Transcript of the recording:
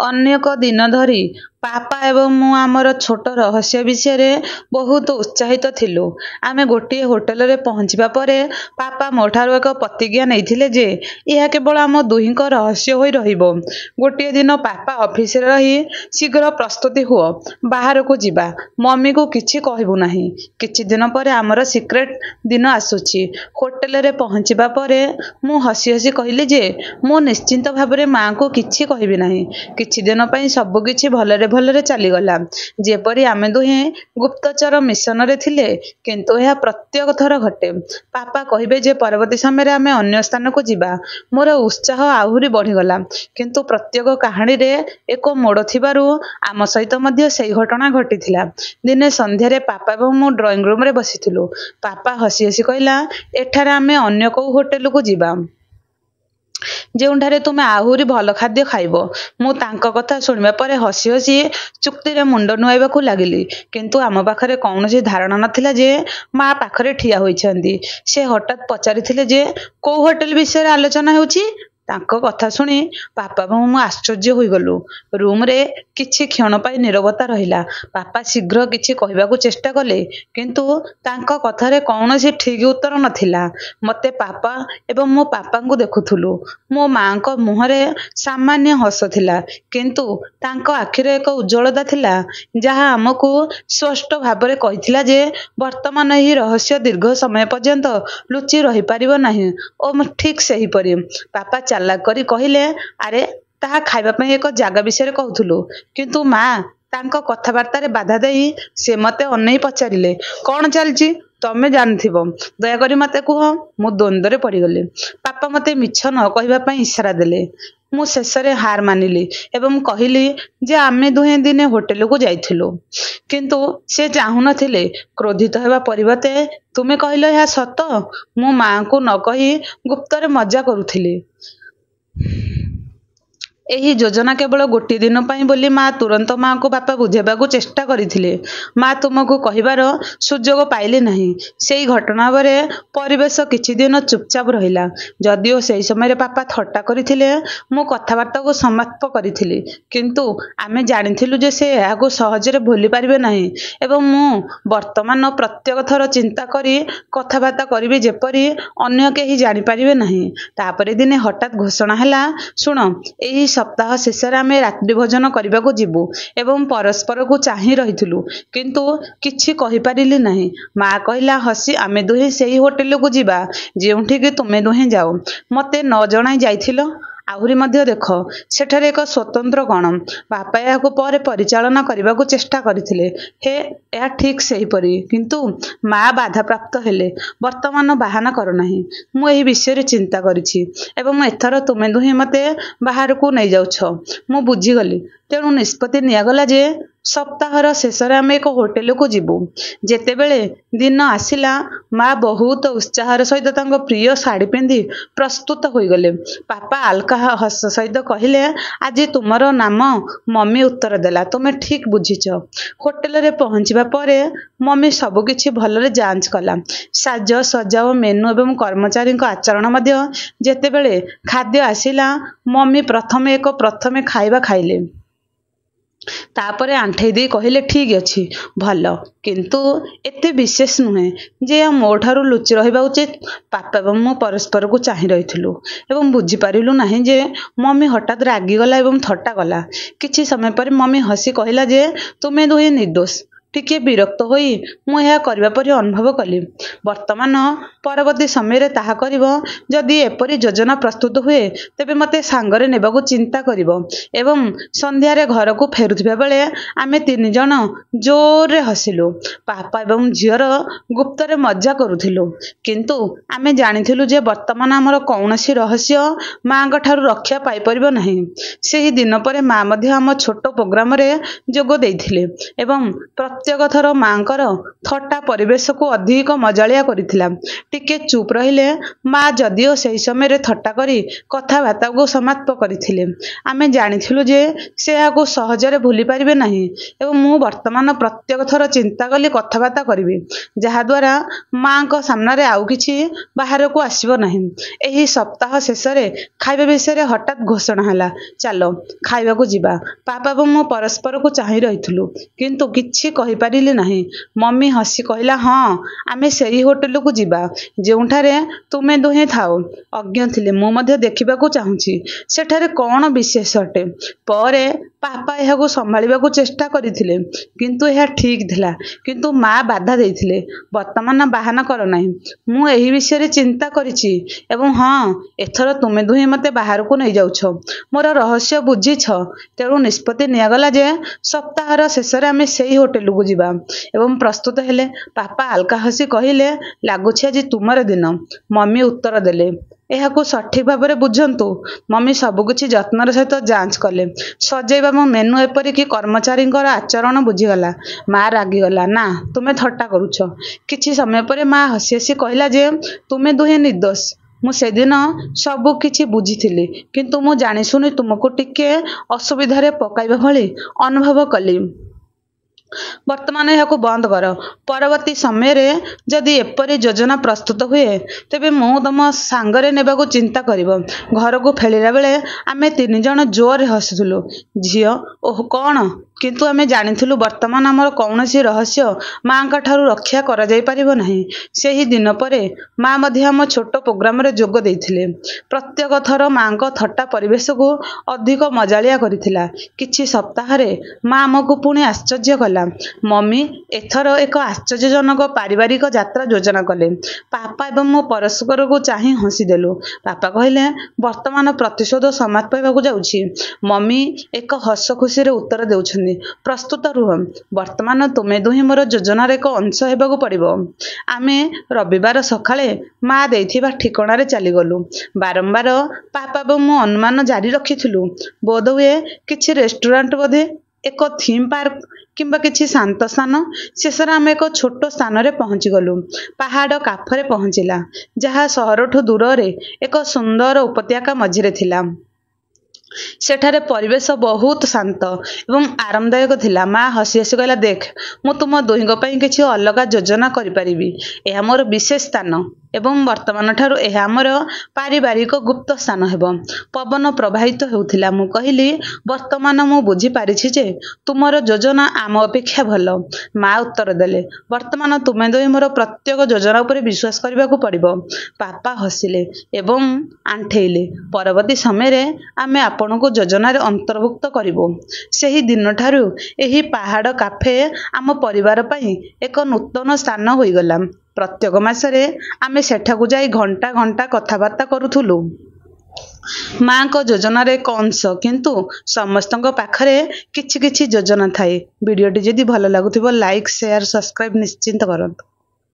ଅନେକ ଦିନ ଧରି ପାପା ଏବଂ ମୁଁ ଆମର ଛୋଟ ରହସ୍ୟ ବିଷୟରେ ବହୁତ ଉତ୍ସାହିତ ଥିଲୁ। ଆମେ ଗୋଟିଏ ହୋଟେଲରେ ପହଞ୍ଚିବା ପରେ ପାପା ମୋଠାରୁ ଏକ ପ୍ରତିଜ୍ଞା ନେଇଥିଲେ ଯେ ଏହା କେବଳ ଆମ ଦୁହିଁଙ୍କ ରହସ୍ୟ ହୋଇ ରହିବ। ଗୋଟିଏ ଦିନ ପାପା ଅଫିସରେ ରହି ଶୀଘ୍ର ପ୍ରସ୍ତୁତି ହୁଅ, ବାହାରକୁ ଯିବା, ମମିକୁ କିଛି କହିବୁ ନାହିଁ। କିଛି ଦିନ ପରେ ଆମର ସିକ୍ରେଟ୍ ଦିନ ଆସୁଛି। ହୋଟେଲରେ ପହଞ୍ଚିବା ପରେ ମୁଁ ହସି ହସି କହିଲି ଯେ ମୁଁ ନିଶ୍ଚିନ୍ତ ଭାବରେ ମାଆଙ୍କୁ କିଛି କହିବି ନାହିଁ। କିଛି ଦିନ ପାଇଁ ସବୁକିଛି ଭଲରେ ଭଲରେ ଚାଲିଗଲା, ଯେପରି ଆମେ ଦୁହେଁ ଗୁପ୍ତଚର ମିଶନରେ ଥିଲେ। କିନ୍ତୁ ଏହା ପ୍ରତ୍ୟେକ ଥର ଘଟେ। ପାପା କହିବେ ଯେ ପରବର୍ତ୍ତୀ ସମୟରେ ଆମେ ଅନ୍ୟ ସ୍ଥାନକୁ ଯିବା। ମୋର ଉତ୍ସାହ ଆହୁରି ବଢ଼ିଗଲା। କିନ୍ତୁ ପ୍ରତ୍ୟେକ କାହାଣୀରେ ଏକ ମୋଡ଼ ଥିବାରୁ ଆମ ସହିତ ମଧ୍ୟ ସେହି ଘଟଣା ଘଟିଥିଲା। ଦିନେ ସନ୍ଧ୍ୟାରେ ପାପା ଏବଂ ମୁଁ ଡ୍ରଇଂ ରୁମରେ ବସିଥିଲୁ। ପାପା ହସି ହସି କହିଲା, ଏଠାରେ ଆମେ ଅନ୍ୟ କେଉଁ ହୋଟେଲକୁ ଯିବା, ଯେଉଁଠାରେ ତୁମେ ଆହୁରି ଭଲ ଖାଦ୍ୟ ଖାଇବ। ମୁଁ ତାଙ୍କ କଥା ଶୁଣିବା ପରେ ହସି ହସି ଚୁକ୍ତିରେ ମୁଣ୍ଡ ନୁଆଇବାକୁ ଲାଗିଲି। କିନ୍ତୁ ଆମ ପାଖରେ କୌଣସି ଧାରଣା ନଥିଲା ଯେ ମା ପାଖରେ ଠିଆ ହୋଇଛନ୍ତି। ସେ ହଠାତ୍ ପଚାରିଥିଲେ ଯେ କେଉଁ ହୋଟେଲ ବିଷୟରେ ଆଲୋଚନା ହେଉଛି। ତାଙ୍କ କଥା ଶୁଣି ପାପା ଏବଂ ମୁଁ ଆଶ୍ଚର୍ଯ୍ୟ ହୋଇଗଲୁ। ରୁମରେ କିଛି କ୍ଷଣ ପାଇଁ ନୀରବତା ରହିଲା। ପାପା ଶୀଘ୍ର କିଛି କହିବାକୁ ଚେଷ୍ଟା କଲେ, କିନ୍ତୁ ତାଙ୍କ କଥାରେ କୌଣସି ଠିକ୍ ଉତ୍ତର ନଥିଲା। ମୋତେ ପାପା ଏବଂ ମୋ ପାପାଙ୍କୁ ଦେଖୁଥିଲୁ। ମୋ ମାଙ୍କ ମୁହଁରେ ସାମାନ୍ୟ ହସ ଥିଲା, କିନ୍ତୁ ତାଙ୍କ ଆଖିରେ ଏକ ଉଜ୍ଜ୍ୱଳତା ଥିଲା, ଯାହା ଆମକୁ ସ୍ପଷ୍ଟ ଭାବରେ କହିଥିଲା ଯେ ବର୍ତ୍ତମାନ ଏହି ରହସ୍ୟ ଦୀର୍ଘ ସମୟ ପର୍ଯ୍ୟନ୍ତ ଲୁଚି ରହିପାରିବ ନାହିଁ। ଓ ଠିକ୍ ସେହିପରି ପାପା ଚାଲାକ କରି କହିଲେ, ଆରେ ତାହା ଖାଇବା ପାଇଁ ଏକ ଜାଗା ବିଷୟରେ କହୁଥିଲୁ। କିନ୍ତୁ ମା ତାଙ୍କ କଥାବାର୍ତ୍ତାରେ ବାଧା ଦେଇ ସେ ମୋତେ ଅନେଇ ପଚାରିଲେ, କ'ଣ ଚାଲିଛି ତମେ ଜାଣିଥିବ, ଦୟାକରି ମୋତେ କୁହ। ମୁଁ ଦ୍ୱନ୍ଦ୍ୱରେ ପଡ଼ିଗଲି। ପାପା ମୋତେ ମିଛ ନ କହିବା ପାଇଁ ଇସାରା ଦେଲେ। ମୁଁ ଶେଷରେ ହାର ମାନିଲି ଏବଂ କହିଲି ଯେ ଆମେ ଦୁହେଁ ଦିନେ ହୋଟେଲକୁ ଯାଇଥିଲୁ। କିନ୍ତୁ ସେ ଚାହୁଁନଥିଲେ। କ୍ରୋଧିତ ହେବା ପରିବର୍ତ୍ତେ ତୁମେ କହିଲ ଏହା ସତ। ମୁଁ ମାଆଙ୍କୁ ନ କହି ଗୁପ୍ତରେ ମଜା କରୁଥିଲି। ଏହି ଯୋଜନା କେବଳ ଗୋଟିଏ ଦିନ ପାଇଁ ବୋଲି ମା ତୁରନ୍ତ ମାଆଙ୍କୁ ବାପା ବୁଝାଇବାକୁ ଚେଷ୍ଟା କରିଥିଲେ। ମା ତୁମକୁ କହିବାର ସୁଯୋଗ ପାଇଲେ ନାହିଁ। ସେହି ଘଟଣା ପରେ ପରିବେଶ କିଛି ଦିନ ଚୁପଚାପ ରହିଲା। ଯଦିଓ ସେହି ସମୟରେ ପାପା ଥଟ୍ଟା କରିଥିଲେ, ମୁଁ କଥାବାର୍ତ୍ତାକୁ ସମାପ୍ତ କରିଥିଲି। କିନ୍ତୁ ଆମେ ଜାଣିଥିଲୁ ଯେ ସେ ଏହାକୁ ସହଜରେ ଭୁଲି ପାରିବେ ନାହିଁ ଏବଂ ମୁଁ ବର୍ତ୍ତମାନ ପ୍ରତ୍ୟେକ ଥର ଚିନ୍ତା କରି କଥାବାର୍ତ୍ତା କରିବି ଯେପରି ଅନ୍ୟ କେହି ଜାଣିପାରିବେ ନାହିଁ। ତାପରେ ଦିନେ ହଠାତ୍ ଘୋଷଣା ହେଲା, ଶୁଣ, ଏହି ସପ୍ତାହ ଶେଷରେ ଆମେ ରାତ୍ରି ଭୋଜନ କରିବାକୁ ଯିବୁ। ଏବଂ ପରସ୍ପରକୁ ଚାହିଁ ରହିଥିଲୁ, କିନ୍ତୁ କିଛି କହିପାରିଲି ନାହିଁ। ମା କହିଲା ହସି, ଆମେ ଦୁହେଁ ସେହି ହୋଟେଲକୁ ଯିବା ଯେଉଁଠିକି ତୁମେ ଦୁହେଁ ଯାଅ। ମୋତେ ନ ଜଣାଇ ଯାଇଥିଲ। ଆହୁରି ମଧ୍ୟ ଦେଖ, ସେଠାରେ ଏକ ସ୍ୱତନ୍ତ୍ର କ'ଣ। ବାପା ଏହାକୁ ପରେ ପରିଚାଳନା କରିବାକୁ ଚେଷ୍ଟା କରିଥିଲେ। ଏହା ଠିକ୍ ସେହିପରି। କିନ୍ତୁ ମା ବାଧାପ୍ରାପ୍ତ ହେଲେ। ବର୍ତ୍ତମାନ ବାହାନା କର ନାହିଁ। ମୁଁ ଏହି ବିଷୟରେ ଚିନ୍ତା କରିଛି ଏବଂ ଏଥର ତୁମେ ଦୁହେଁ ମୋତେ ବାହାରକୁ ନେଇଯାଉଛ। ମୁଁ ବୁଝିଗଲି। ତେଣୁ ନିଷ୍ପତ୍ତି ନିଆଗଲା ଯେ ସପ୍ତାହର ଶେଷରେ ଆମେ ଏକ ହୋଟେଲକୁ ଯିବୁ। ଯେତେବେଳେ ଦିନ ଆସିଲା, ମା ବହୁତ ଉତ୍ସାହର ସହିତ ତାଙ୍କ ପ୍ରିୟ ଶାଢ଼ୀ ପିନ୍ଧି ପ୍ରସ୍ତୁତ ହୋଇଗଲେ। ପାପା ହାଲକା ହସ ସହିତ କହିଲେ, ଆଜି ତୁମର ନାମ। ମମି ଉତ୍ତର ଦେଲା, ତୁମେ ଠିକ୍ ବୁଝିଛ। ହୋଟେଲରେ ପହଞ୍ଚିବା ପରେ ମମି ସବୁକିଛି ଭଲରେ ଯାଞ୍ଚ କଲା। ସାଜସଜ୍ଜା ଓ ମେନୁ ଏବଂ କର୍ମଚାରୀଙ୍କ ଆଚରଣ ମଧ୍ୟ। ଯେତେବେଳେ ଖାଦ୍ୟ ଆସିଲା, ମମି ପ୍ରଥମେ ଖାଇବା ଖାଇଲେ। ତାପରେ ଆଣ୍ଠେଇ ଦେଇ କହିଲେ, ଠିକ୍ ଅଛି, ଭଲ, କିନ୍ତୁ ଏତେ ବିଶେଷ ନୁହେଁ ଯେ ଏହା ମୋଠାରୁ ଲୁଚି ରହିବା ଉଚିତ। ପାପା ଏବଂ ମୁଁ ପରସ୍ପରକୁ ଚାହିଁ ରହିଥିଲୁ ଏବଂ ବୁଝିପାରିଲୁ ନାହିଁ ଯେ ମମି ହଠାତ୍ ରାଗିଗଲା ଏବଂ ଥଟ୍ଟା କଲା। କିଛି ସମୟ ପରେ ମମି ହସି କହିଲା ଯେ ତୁମେ ଦୁହେଁ ନିର୍ଦ୍ଦୋଷ। ଟିକିଏ ବିରକ୍ତ ହୋଇ ମୁଁ ଏହା କରିବା ପରି ଅନୁଭବ କଲି। ବର୍ତ୍ତମାନ ପରବର୍ତ୍ତୀ ସମୟରେ ତାହା କରିବ। ଯଦି ଏପରି ଯୋଜନା ପ୍ରସ୍ତୁତ ହୁଏ, ତେବେ ମୋତେ ସାଙ୍ଗରେ ନେବାକୁ ଚିନ୍ତା କରିବ। ଏବଂ ସନ୍ଧ୍ୟାରେ ଘରକୁ ଫେରୁଥିବା ବେଳେ ଆମେ ତିନି ଜଣ ଜୋରରେ ହସିଲୁ। ପାପା ଏବଂ ଝିଅର ଗୁପ୍ତରେ ମଜା କରୁଥିଲୁ। କିନ୍ତୁ ଆମେ ଜାଣିଥିଲୁ ଯେ ବର୍ତ୍ତମାନ ଆମର କୌଣସି ରହସ୍ୟ ମାଙ୍କ ଠାରୁ ରକ୍ଷା ପାଇପାରିବ ନାହିଁ। ସେହି ଦିନ ପରେ ମା ମଧ୍ୟ ଆମ ଛୋଟ ପ୍ରୋଗ୍ରାମରେ ଯୋଗ ଦେଇଥିଲେ ଏବଂ ପ୍ରତ୍ୟେକ ପ୍ରତ୍ୟେକ ଥର ମାଙ୍କର ଥଟ୍ଟା ପରିବେଶକୁ ଅଧିକ ମଜାଳିଆ କରିଥିଲା। ଟିକେ ଚୁପ୍ ରହିଲେ ମା ଯଦିଓ ସେହି ସମୟରେ ଥଟ୍ଟା କରି କଥାବାର୍ତ୍ତାକୁ ସମାପ୍ତ କରିଥିଲେ, ଆମେ ଜାଣିଥିଲୁ ଯେ ସେ ଏହାକୁ ସହଜରେ ଭୁଲି ପାରିବେ ନାହିଁ ଏବଂ ମୁଁ ବର୍ତ୍ତମାନ ପ୍ରତ୍ୟେକ ଥର ଚିନ୍ତା କଲି କଥାବାର୍ତ୍ତା କରିବି, ଯାହାଦ୍ୱାରା ମାଙ୍କ ସାମ୍ନାରେ ଆଉ କିଛି ବାହାରକୁ ଆସିବ ନାହିଁ। ଏହି ସପ୍ତାହ ଶେଷରେ ଖାଇବା ବିଷୟରେ ହଠାତ୍ ଘୋଷଣା ହେଲା, ଚାଲ ଖାଇବାକୁ ଯିବା। ପାପା ଏବଂ ମୁଁ ପରସ୍ପରକୁ ଚାହିଁ ରହିଥିଲୁ, କିନ୍ତୁ କିଛି କହିପାରିଲି ନାହିଁ। ମମି ହସି କହିଲା, ହଁ, ଆମେ ସେହି ହୋଟେଲକୁ ଯିବା ଯେଉଁଠାରେ ତୁମେ ଦୁହେଁ ଥାଅ। ଅଜ୍ଞ ଥିଲେ, ମୁଁ ମଧ୍ୟ ଦେଖିବାକୁ ଚାହୁଁଛି ସେଠାରେ କ'ଣ ବିଶେଷ ଅଟେ। ପରେ ପାପା ଏହାକୁ ସମ୍ଭାଳିବାକୁ ଚେଷ୍ଟା କରିଥିଲେ, କିନ୍ତୁ ଏହା ଠିକ୍ ଥିଲା। କିନ୍ତୁ ମା ବାଧା ଦେଇଥିଲେ, ବର୍ତ୍ତମାନ ବାହାନା କର ନାହିଁ, ମୁଁ ଏହି ବିଷୟରେ ଚିନ୍ତା କରିଛି ଏବଂ ହଁ, ଏଥର ତୁମେ ଦୁହେଁ ମୋତେ ବାହାରକୁ ନେଇଯାଉଛ, ମୋର ରହସ୍ୟ ବୁଝିଛ। ତେଣୁ ନିଷ୍ପତ୍ତି ନିଆଗଲା ଯେ ସପ୍ତାହର ଶେଷରେ ଆମେ ସେହି ହୋଟେଲକୁ ଯିବା ଏବଂ ପ୍ରସ୍ତୁତ ହେଲେ। ପାପା ହାଲକା ହସି କହିଲେ, ଲାଗୁଛି ଆଜି ତୁମର ଦିନ। ମମି ଉତ୍ତର ଦେଲେ, ଏହାକୁ ସଠିକ୍ ଭାବରେ ବୁଝନ୍ତୁ। ମମି ସବୁକିଛି ଯତ୍ନର ସହିତ ଯାଞ୍ଚ କଲେ, ସଜେଇବା ଏବଂ ମେନୁ, ଏପରିକି କର୍ମଚାରୀଙ୍କର ଆଚରଣ ବୁଝିଗଲା। ମା ରାଗିଗଲା, ନା, ତୁମେ ଥଟ୍ଟା କରୁଛ। କିଛି ସମୟ ପରେ ମା ହସି ହସି କହିଲା ଯେ ତୁମେ ଦୁହେଁ ନିର୍ଦ୍ଦୋଷ। ମୁଁ ସେଦିନ ସବୁ କିଛି ବୁଝିଥିଲି, କିନ୍ତୁ ମୁଁ ଜାଣିଶୁଣି ତୁମକୁ ଟିକେ ଅସୁବିଧାରେ ପକାଇବା ଭଳି ଅନୁଭବ କଲି। ବର୍ତ୍ତମାନ ଏହାକୁ ବନ୍ଦ କର। ପରବର୍ତ୍ତୀ ସମୟରେ ଯଦି ଏପରି ଯୋଜନା ପ୍ରସ୍ତୁତ ହୁଏ, ତେବେ ମୁଁ ତୁମ ସାଙ୍ଗରେ ନେବାକୁ ଚିନ୍ତା କରିବ। ଘରକୁ ଫେରିଲା ବେଳେ ଆମେ ତିନିଜଣ ଜୋରରେ ହସୁଥିଲୁ। ଝିଅ, ଓଃ କ'ଣ? କିନ୍ତୁ ଆମେ ଜାଣିଥିଲୁ ବର୍ତ୍ତମାନ ଆମର କୌଣସି ରହସ୍ୟ ମାଙ୍କଠାରୁ ରକ୍ଷା କରାଯାଇପାରିବ ନାହିଁ। ସେହି ଦିନ ପରେ ମା ମଧ୍ୟ ଆମ ଛୋଟ ପ୍ରୋଗ୍ରାମରେ ଯୋଗ ଦେଇଥିଲେ। ପ୍ରତ୍ୟେକ ଥର ମାଙ୍କ ଥଟ୍ଟା ପରିବେଶକୁ ଅଧିକ ମଜାଳିଆ କରିଥିଲା। କିଛି ସପ୍ତାହରେ ମା ଆମକୁ ପୁଣି ଆଶ୍ଚର୍ଯ୍ୟ କଲା। ମମି ଏଥର ଏକ ଆଶ୍ଚର୍ଯ୍ୟଜନକ ପାରିବାରିକ ଯାତ୍ରା ଯୋଜନା କଲେ। ପାପା ଏବଂ ମୁଁ ପରସ୍ପରକୁ ଚାହିଁ ହସିଦେଲୁ। ପାପା କହିଲେ, ବର୍ତ୍ତମାନ ପ୍ରତିଶୋଧ ସମାପ୍ତ ହେବାକୁ ଯାଉଛି। ମମି ଏକ ହସ ଖୁସିରେ ଉତ୍ତର ଦେଉଛନ୍ତି, ପ୍ରସ୍ତୁତ ରୁହ। ବର୍ତ୍ତମାନ ତୁମେ ଦୁହେଁ ମୋର ଯୋଜନାର ଏକ ଅଂଶ ହେବାକୁ ପଡ଼ିବ। ଆମେ ରବିବାର ସକାଳେ ମା ଦେଇଥିବା ଠିକଣାରେ ଚାଲିଗଲୁ। ବାରମ୍ବାର ପାପା ଏବଂ ମୁଁ ଅନୁମାନ ଜାରି ରଖିଥିଲୁ, ବୋଧହୁଏ କିଛି ରେଷ୍ଟୁରାଣ୍ଟ, ବୋଧେ ଏକ ଥିମ୍ ପାର୍କ କିମ୍ବା କିଛି ଶାନ୍ତ ସ୍ଥାନ। ଶେଷରେ ଆମେ ଏକ ଛୋଟ ସ୍ଥାନରେ ପହଞ୍ଚିଗଲୁ। ପାହାଡ଼ କାଫରେ ପହଞ୍ଚିଲା, ଯାହା ସହରଠୁ ଦୂରରେ ଏକ ସୁନ୍ଦର ଉପତ୍ୟକା ମଝିରେ ଥିଲା। ସେଠାରେ ପରିବେଶ ବହୁତ ଶାନ୍ତ ଏବଂ ଆରାମଦାୟକ ଥିଲା। ମା ହସି ହସି କହିଲା, ଦେଖ, ମୁଁ ତୁମ ଦୁହିଁଙ୍କ ପାଇଁ କିଛି ଅଲଗା ଯୋଜନା କରିପାରିବି। ଏହା ମୋର ବିଶେଷ ସ୍ଥାନ ଏବଂ ବର୍ତ୍ତମାନଠାରୁ ଏହା ଆମର ପାରିବାରିକ ଗୁପ୍ତ ସ୍ଥାନ ହେବ। ପବନ ପ୍ରବାହିତ ହେଉଥିଲା। ମୁଁ କହିଲି, ବର୍ତ୍ତମାନ ମୁଁ ବୁଝିପାରିଛି ଯେ ତୁମର ଯୋଜନା ଆମ ଅପେକ୍ଷା ଭଲ। ମା ଉତ୍ତର ଦେଲେ, ବର୍ତ୍ତମାନ ତୁମେ ଦୁହେଁ ମୋର ପ୍ରତ୍ୟେକ ଯୋଜନା ଉପରେ ବିଶ୍ୱାସ କରିବାକୁ ପଡ଼ିବ। ପାପା ହସିଲେ ଏବଂ ଆଣ୍ଠେଇଲେ, ପରବର୍ତ୍ତୀ ସମୟରେ ଆମେ ଆପଣଙ୍କୁ ଯୋଜନାରେ ଅନ୍ତର୍ଭୁକ୍ତ କରିବୁ। ସେହି ଦିନଠାରୁ ଏହି ପାହାଡ଼ କାଫେ ଆମ ପରିବାର ପାଇଁ ଏକ ନୂତନ ସ୍ଥାନ ହୋଇଗଲା। ପ୍ରତ୍ୟେକ ମାସରେ ଆମେ ସେଠାକୁ ଯାଇ ଘଣ୍ଟା ଘଣ୍ଟା କଥାବାର୍ତ୍ତା କରୁଥିଲୁ। ମାଙ୍କ ଯୋଜନାର ଏକ ଅଂଶ, କିନ୍ତୁ ସମସ୍ତଙ୍କ ପାଖରେ କିଛି କିଛି ଯୋଜନା ଥାଏ। ଭିଡ଼ିଓଟି ଯଦି ଭଲ ଲାଗୁଥିବ, ଲାଇକ୍, ସେୟାର, ସବସ୍କ୍ରାଇବ୍ ନିଶ୍ଚିତ କରନ୍ତୁ।